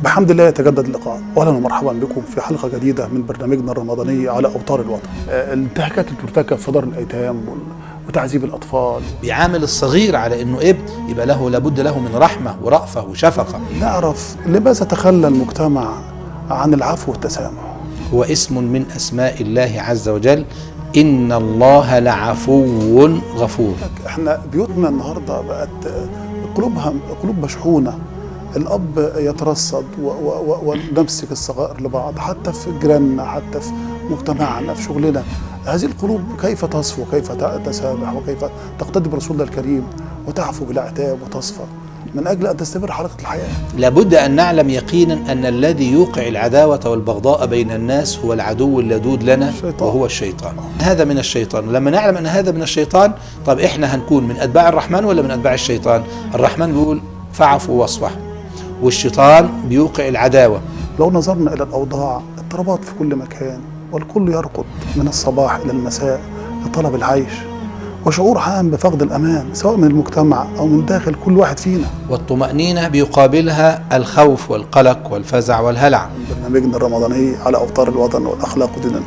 بحمد الله يتجدد اللقاء، واهلا ومرحبا بكم في حلقه جديده من برنامجنا الرمضاني على اوتار الوطن. الانتهاكات اللي بترتكب في دار الايتام وتعذيب الاطفال، بيعامل الصغير على انه ابن، يبقى له لابد له من رحمه ورأفه وشفقه. نعرف لماذا تخلى المجتمع عن العفو والتسامح. هو اسم من اسماء الله عز وجل، ان الله لعفو غفور. احنا بيوتنا النهارده بقت قلوب مشحونه، الاب يترصد ونمسك الصغائر لبعض، حتى في جيراننا، حتى في مجتمعنا، في شغلنا. هذه القلوب كيف تصفو، كيف تسامح، وكيف تقتدي برسول الله الكريم وتعفو بلا عتاب وتصفى من اجل ان تستمر حركه الحياه. لابد ان نعلم يقينا ان الذي يوقع العداوه والبغضاء بين الناس هو العدو اللدود لنا، الشيطان. وهو الشيطان. هذا من الشيطان. لما نعلم ان هذا من الشيطان، طب احنا هنكون من اتباع الرحمن ولا من اتباع الشيطان؟ الرحمن بيقول فاعفوا واصفحوا، والشيطان بيوقع العداوه. لو نظرنا الى الاوضاع، اضطرابات في كل مكان، والكل يركض من الصباح الى المساء لطلب العيش، وشعور عام بفقد الامان سواء من المجتمع او من داخل كل واحد فينا. والطمأنينة بيقابلها الخوف والقلق والفزع والهلع. برنامجنا الرمضاني على اوتار الوطن والاخلاق ديننا.